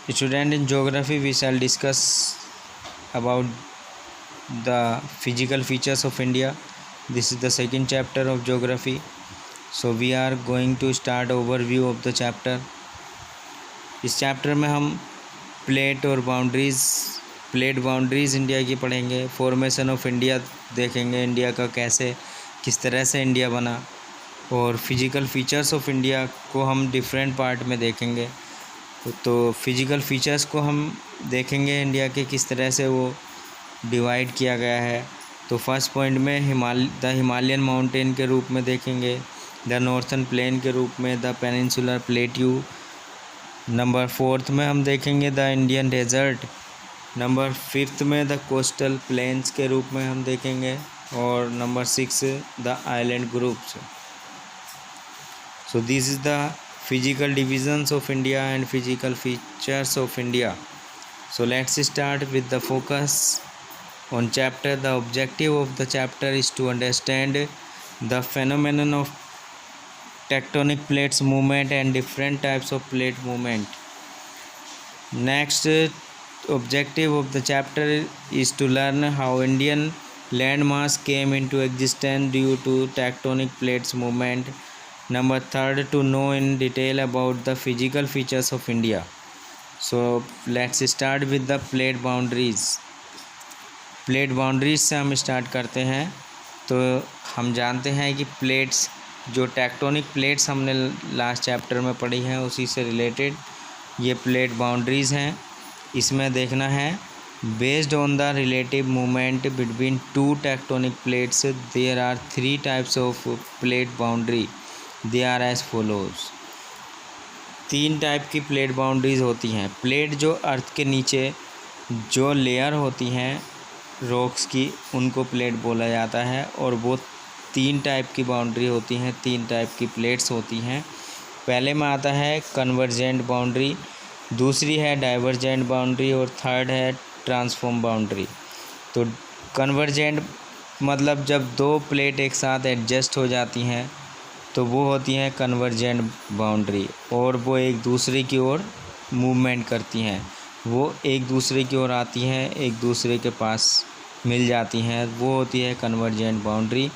Student, in geography we shall discuss about the physical features of India. This is the second chapter of geography. So we are going to start overview of the chapter. इस chapter में हम plate boundaries India की पढ़ेंगे। Formation of India देखेंगे, India का कैसे किस तरह से इंडिया बना, और फिजिकल फीचर्स ऑफ इंडिया को हम डिफरेंट पार्ट में देखेंगे। तो फिजिकल फीचर्स को हम देखेंगे इंडिया के किस तरह से वो डिवाइड किया गया है। तो फर्स्ट पॉइंट में हिमालयन माउंटेन के रूप में देखेंगे, द नॉर्थन प्लेन के रूप में, the peninsular plateau. Number fourth में हम देखेंगे the Indian desert. Number fifth में द कोस्टल प्लेन्स के रूप में हम देखेंगे, और number six the island groups. So this is the physical divisions of India and physical features of India. So let's start with the focus on chapter. The objective of the chapter is to understand the phenomenon of tectonic plates movement and different types of plate movement. Next objective of the chapter is to learn how Indian landmass came into existence due to tectonic plates movement. Number third, to know in detail about the physical features of India. So let's start with the plate boundaries. Plate boundaries से हम start करते हैं। तो हम जानते हैं कि plates, जो टेक्टोनिक प्लेट्स हमने लास्ट चैप्टर में पढ़ी हैं, उसी से रिलेटेड ये प्लेट बाउंड्रीज़ हैं। इसमें देखना है, based on the relative movement between two tectonic plates there are 3 types of plate boundary. They are as follows. 3 type की प्लेट बाउंड्रीज होती हैं। प्लेट जो अर्थ के नीचे जो लेयर होती हैं रॉक्स की, उनको प्लेट बोला जाता है, और वो 3 टाइप की बाउंड्री होती हैं, 3 टाइप की प्लेट्स होती हैं। पहले में आता है कन्वर्जेंट बाउंड्री, दूसरी है डाइवर्जेंट बाउंड्री, और थर्ड है ट्रांसफॉर्म बाउंड्री। तो कन्वर्जेंट मतलब जब 2 प्लेट एक साथ एडजस्ट हो जाती हैं तो वो होती हैं कन्वर्जेंट बाउंड्री, और वो एक दूसरे की ओर मूवमेंट करती हैं, वो एक दूसरे की ओर आती हैं, एक दूसरे के पास मिल जाती हैं, वो होती है कन्वर्जेंट बाउंड्री।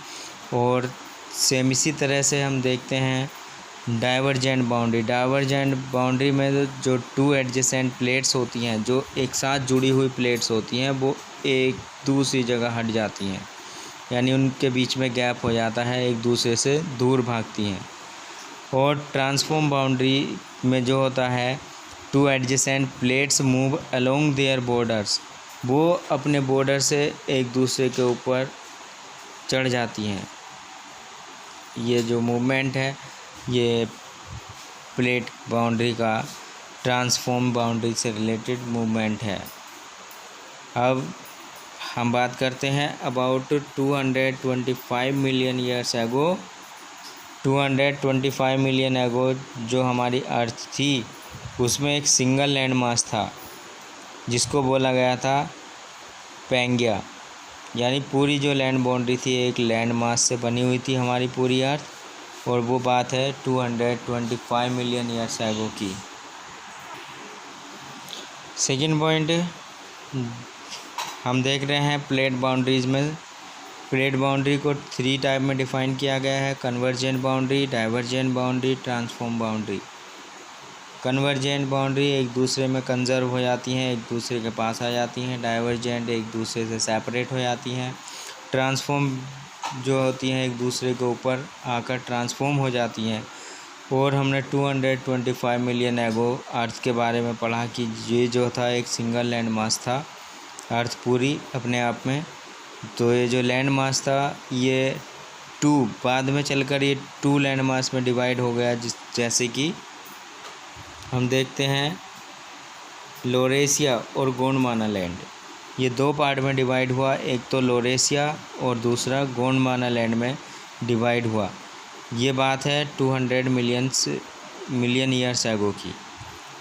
और सेम इसी तरह से हम देखते हैं डाइवर्जेंट बाउंड्री। डाइवर्जेंट बाउंड्री में जो 2 एडजेसेंट प्लेट्स होती हैं, जो एक साथ जुड़ी हुई प्लेट्स होती हैं, वो एक दूसरी जगह हट जाती हैं, यानी उनके बीच में गैप हो जाता है, एक दूसरे से दूर भागती हैं। और ट्रांसफॉर्म बाउंड्री में जो होता है 2 adjacent plates move along their borders, वो अपने बॉर्डर से एक दूसरे के ऊपर चढ़ जाती हैं। ये जो मूवमेंट है ये प्लेट बाउंड्री का ट्रांसफॉर्म बाउंड्री से रिलेटेड मूवमेंट है। अब हम बात करते हैं about 225 million years ago. 225 million एगो जो हमारी अर्थ थी, उसमें एक सिंगल लैंड मास था जिसको बोला गया था पैंगिया, यानी पूरी जो लैंड बाउंड्री थी एक लैंड मास से बनी हुई थी हमारी पूरी अर्थ, और वो बात है 225 मिलियन ईयर्स एगो की। सेकेंड पॉइंट हम देख रहे हैं प्लेट बाउंड्रीज़ में। प्लेट बाउंड्री को 3 टाइप में डिफ़ाइन किया गया है, convergent boundary, divergent boundary, transform boundary. Convergent boundary एक दूसरे में कंजर्व हो जाती हैं, एक दूसरे के पास आ जाती हैं। डाइवर्जेंट एक दूसरे से सेपरेट हो जाती हैं। ट्रांसफॉर्म जो होती हैं एक दूसरे के ऊपर आकर ट्रांसफॉर्म हो जाती हैं। और हमने 225 मिलियन एगो अर्थ के बारे में पढ़ा कि ये जो था एक सिंगल लैंड मास था, अर्थ पूरी अपने आप में। तो ये जो लैंड मास था ये 2 बाद में चलकर ये 2 लैंड मास में डिवाइड हो गया, जैसे कि हम देखते हैं लोरेशिया और गोंडवाना लैंड, ये 2 पार्ट में डिवाइड हुआ। एक तो लोरेशिया और दूसरा गोंडवाना लैंड में डिवाइड हुआ। ये बात है 200 मिलियन ईयर्स एगो की,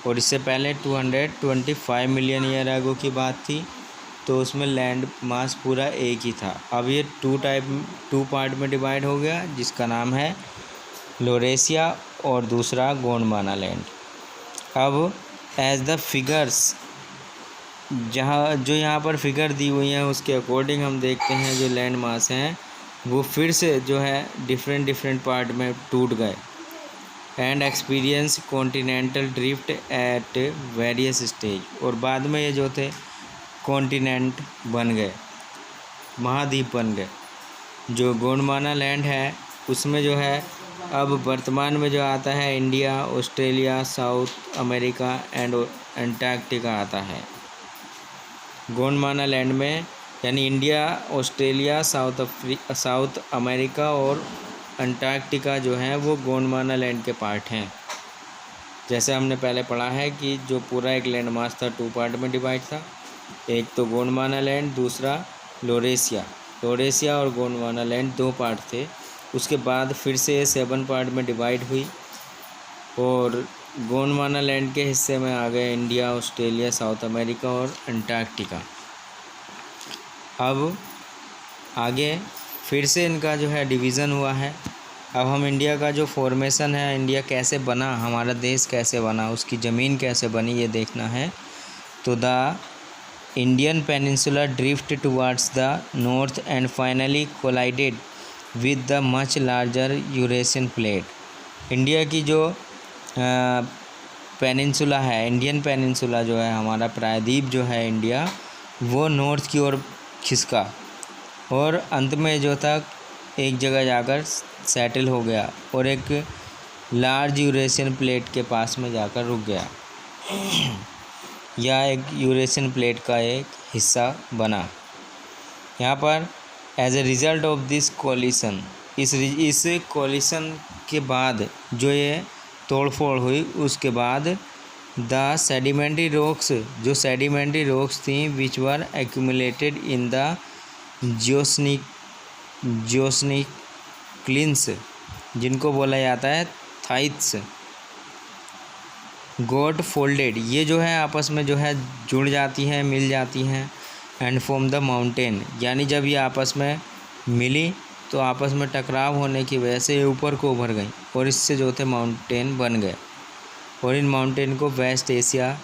और इससे पहले 225 मिलियन ईयर एगो की बात थी, तो उसमें लैंड मास पूरा एक ही था। अब ये 2 पार्ट में डिवाइड हो गया, जिसका नाम है लोरेशिया और दूसरा गोंडवाना लैंड। अब एज द फिगर्स, जहाँ जो यहाँ पर फिगर दी हुई हैं उसके अकॉर्डिंग हम देखते हैं जो लैंड मास हैं वो फिर से जो है डिफरेंट पार्ट में टूट गए। And experience continental drift at various stage, और बाद में ये जो थे कॉन्टिनेंट बन गए, महाद्वीप बन गए। जो गोंडवाना लैंड है उसमें जो है अब वर्तमान में जो आता है India, Australia, south America and Antarctica आता है। गोंडवाना लैंड में यानी इंडिया, ऑस्ट्रेलिया, साउथ अमेरिका और अंटार्कटिका जो है वो गोंडवाना लैंड के पार्ट हैं। जैसे हमने पहले पढ़ा है कि जो पूरा एक लैंड मास था 2 पार्ट में डिवाइड था, एक तो गोंडवाना लैंड, दूसरा लोरेशिया और गोंडवाना लैंड 2 पार्ट थे। उसके बाद फिर से 7 पार्ट में डिवाइड हुई और गोंडवाना लैंड के हिस्से में आ गए इंडिया, ऑस्ट्रेलिया, साउथ अमेरिका और अंटार्कटिका। अब आगे फिर से इनका जो है डिवीज़न हुआ है। अब हम इंडिया का जो फॉर्मेशन है, इंडिया कैसे बना, हमारा देश कैसे बना, उसकी ज़मीन कैसे बनी, ये देखना है। तो the Indian peninsula drift towards the north and finally collided with the much larger Eurasian plate. India की जो पेनिनसुला है, इंडियन पेनिनसुला जो है, हमारा प्रायद्वीप जो है इंडिया, वो नॉर्थ की ओर खिसका और अंत में जो था एक जगह जाकर सेटल हो गया और एक लार्ज यूरेशियन प्लेट के पास में जाकर रुक गया या एक यूरेशियन प्लेट का एक हिस्सा बना। यहाँ पर as a result of this collision, इस कोलिशन के बाद जो ये तोड़फोड़ हुई, उसके बाद द सेडिमेंट्री रॉक्स, जो सेडिमेंट्री रॉक्स थी which were accumulated in the जियोस्निक्लिन्स, जिनको बोला जाता है थाइट्स, गॉट फोल्डेड, ये जो है आपस में जो है जुड़ जाती हैं, मिल जाती हैं। एंड फॉर्म द माउंटेन, यानी जब ये आपस में मिली तो आपस में टकराव होने की वजह से ये ऊपर को उभर गई और इससे जो थे माउंटेन बन गए। और इन माउंटेन को वेस्ट एशिया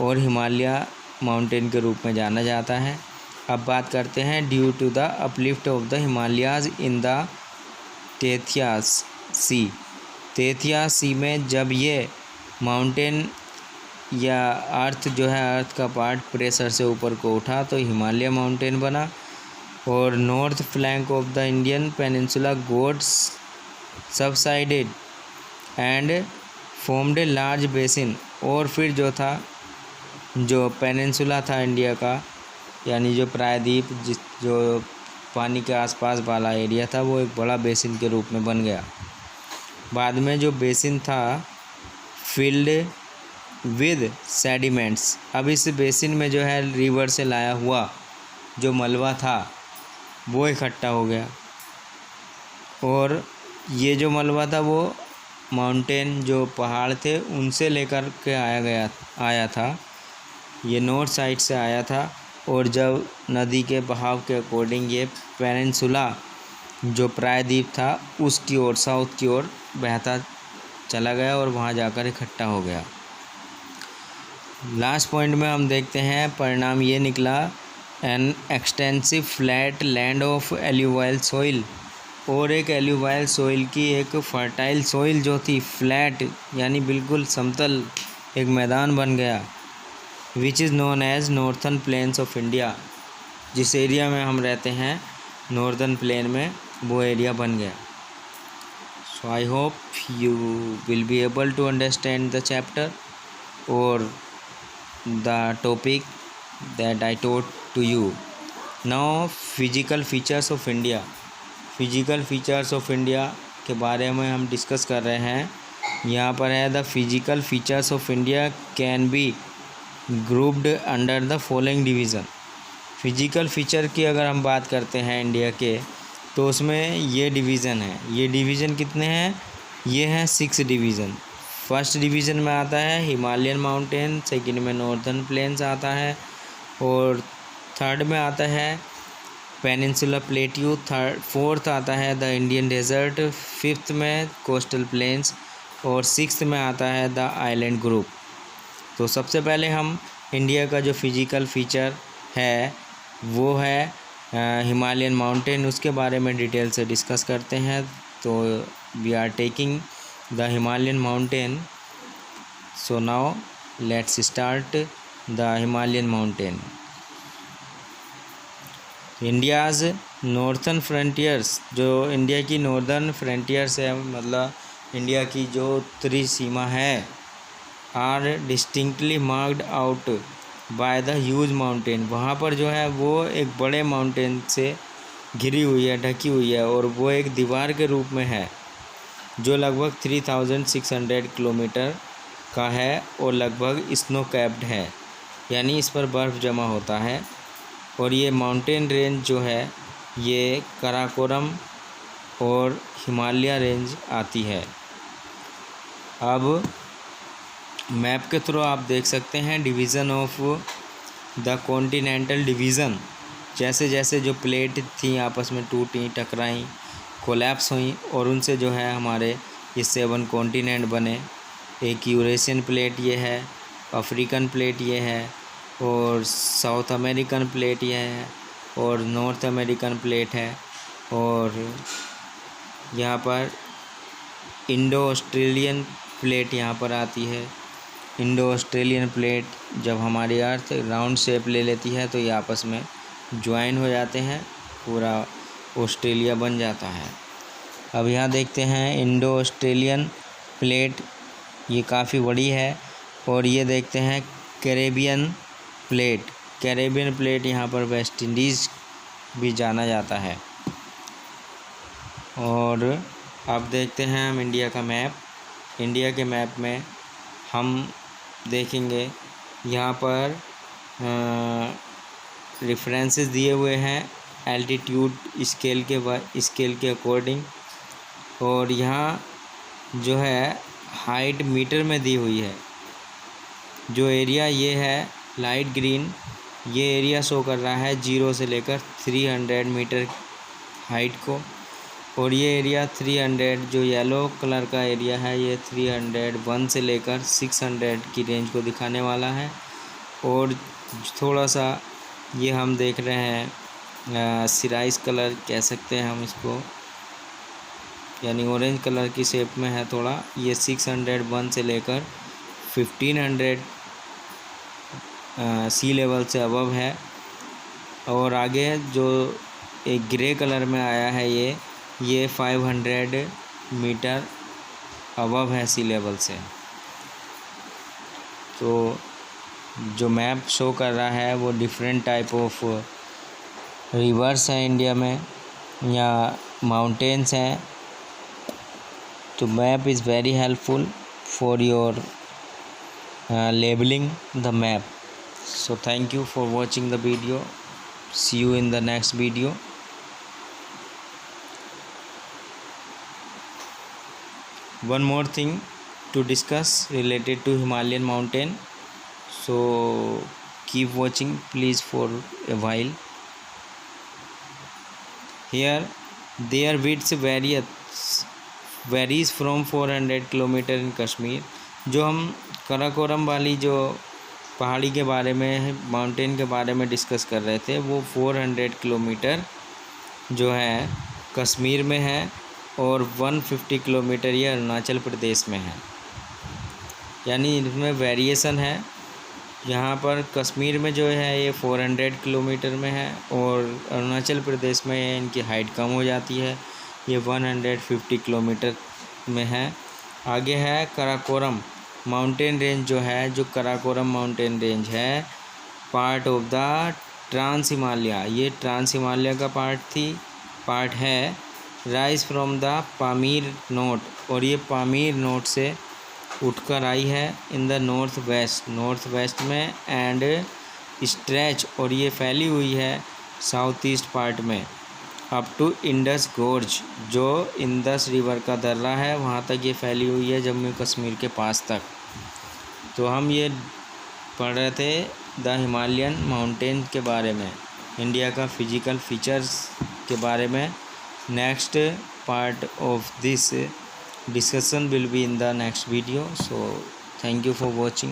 और हिमालय माउंटेन के रूप में जाना जाता है। अब बात करते हैं due to the uplift of the Himalayas in the Tethys sea में जब ये माउंटेन या अर्थ जो है, अर्थ का पार्ट प्रेशर से ऊपर को उठा तो हिमालय माउंटेन बना। और north flank of the Indian peninsula goats subsided and formed a large basin, और फिर जो था जो पेनिनसुला था इंडिया का, यानी जो प्रायद्वीप जो पानी के आसपास वाला एरिया था, वो एक बड़ा बेसिन के रूप में बन गया। बाद में जो बेसिन था फिल्ड विद सेडिमेंट्स, अब इस बेसिन में जो है रिवर से लाया हुआ जो मलबा था वो इकट्ठा हो गया और ये जो मलबा था वो माउंटेन जो पहाड़ थे उनसे लेकर के आया था, ये नॉर्थ साइड से आया था। और जब नदी के बहाव के अकॉर्डिंग ये पेनिनसुला जो प्रायद्वीप था उसकी ओर, साउथ की ओर बहता चला गया और वहाँ जाकर इकट्ठा हो गया। लास्ट पॉइंट में हम देखते हैं परिणाम ये निकला, an extensive flat land of alluvial soil, और एक एल्यूवाइल सॉइल की एक फर्टाइल सॉइल जो थी फ्लैट यानी बिल्कुल समतल एक मैदान बन गया, which is known as northern plains of India, जिस एरिया में हम रहते हैं नॉर्दर्न प्लेन में वो एरिया बन गया। So I hope you will be able to understand the chapter or the topic that I taught to you. Now physical features of India, physical features of India के बारे में हम discuss कर रहे हैं। यहाँ पर है the physical features of India can be grouped under the following division. Physical feature की अगर हम बात करते हैं इंडिया के तो उसमें ये डिवीज़न है। ये डिवीज़न कितने हैं? ये हैं 6 डिवीज़न। फर्स्ट डिवीज़न में आता है हिमालयन माउंटेन, सेकंड में नॉर्दर्न प्लेन्स आता है और थर्ड में आता है पेनिनसुला प्लेट्यू, फोर्थ आता है द इंडियन डेजर्ट, फिफ्थ में कोस्टल प्लेन्स और सिक्स्थ में आता है द आइलैंड ग्रुप। तो सबसे पहले हम इंडिया का जो फिजिकल फीचर है वो है हिमालयन माउंटेन, उसके बारे में डिटेल से डिस्कस करते हैं। तो we are taking the Himalayan mountain. So now let's start the Himalayan mountain. India's northern frontiers, जो इंडिया की नॉर्दर्न फ्रंटियर्स है, मतलब इंडिया की जो उत्तरी सीमा है, are distinctly marked out by the huge mountain. वहाँ पर जो है वो एक बड़े माउंटेन से घिरी हुई है, ढकी हुई है, और वो एक दीवार के रूप में है जो लगभग 3600 किलोमीटर का है और लगभग स्नो कैप्ड है, यानी इस पर बर्फ़ जमा होता है। और ये माउंटेन रेंज जो है ये काराकोरम और हिमालय रेंज आती है। अब मैप के थ्रू आप देख सकते हैं division of the continental division. जैसे जैसे जो प्लेट थी आपस में टूटी, टकराई, कोलैप्स हुई, और उनसे जो है हमारे ये 7 कॉन्टिनेंट बने। एक यूरेशियन प्लेट ये है, अफ्रीकन प्लेट ये है, और साउथ अमेरिकन प्लेट ये है, और नॉर्थ अमेरिकन प्लेट है, और यहाँ पर इंडो ऑस्ट्रेलियन प्लेट यहाँ पर आती है। इंडो ऑस्ट्रेलियन प्लेट जब हमारी अर्थ राउंड शेप ले लेती है तो ये आपस में ज्वाइन हो जाते हैं, पूरा ऑस्ट्रेलिया बन जाता है। अब यहाँ देखते हैं इंडो ऑस्ट्रेलियन प्लेट, ये काफ़ी बड़ी है। और ये देखते हैं कैरेबियन प्लेट। कैरेबियन प्लेट यहाँ पर वेस्ट इंडीज़ भी जाना जाता है। और अब देखते हैं हम इंडिया का मैप। इंडिया के मैप में हम देखेंगे यहाँ पर रेफरेंसेस दिए हुए हैं एल्टीट्यूड स्केल के अकॉर्डिंग, और यहाँ जो है हाइट मीटर में दी हुई है। जो एरिया ये है लाइट ग्रीन, ये एरिया शो कर रहा है 0 से लेकर 300 मीटर हाइट को, और ये एरिया 300 जो येलो कलर का एरिया है ये 301 से लेकर 600 की रेंज को दिखाने वाला है। और थोड़ा सा ये हम देख रहे हैं सिराइस कलर कह सकते हैं हम इसको, यानी ऑरेंज कलर की शेप में है थोड़ा। ये 601 से लेकर 1500 सी लेवल से अबव है। और आगे जो एक ग्रे कलर में आया है ये 500 मीटर अबव है सी लेवल से। तो जो मैप शो कर रहा है वो डिफरेंट टाइप ऑफ रिवर्स हैं इंडिया में या माउंटेन्स हैं। तो map is very helpful for your labeling the map. So thank you for watching the video. See you in the next video. One more thing to discuss related to Himalayan mountain, so keep watching please for a while. Here their width varies from 400 kilometre in Kashmir. जो हम काराकोरम वाली जो पहाड़ी के बारे में, mountain के बारे में डिस्कस कर रहे थे, वो 400 किलोमीटर जो है कश्मीर में है, और 150 किलोमीटर ये अरुणाचल प्रदेश में है। यानी इसमें वेरिएशन है। यहाँ पर कश्मीर में जो है ये 400 किलोमीटर में है, और अरुणाचल प्रदेश में इनकी हाइट कम हो जाती है, ये 150 किलोमीटर में है। आगे है काराकोरम माउंटेन रेंज, जो है जो काराकोरम माउंटेन रेंज है part of the trans Himalaya. ये ट्रांस हिमालय का पार्ट है। Rise from the Pamir knot, और ये पामीर नोट से उठकर आई है इन द नॉर्थ वेस्ट में, एंड स्ट्रेच, और ये फैली हुई है साउथ ईस्ट पार्ट में अप टू इंडस गोर्ज, जो इंडस रिवर का दर्रा है वहाँ तक ये फैली हुई है, जम्मू कश्मीर के पास तक। तो हम ये पढ़ रहे थे द हिमालयन माउंटेन के बारे में, इंडिया का फिजिकल फीचर्स के बारे में। Next part of this discussion will be in the next video. So thank you for watching.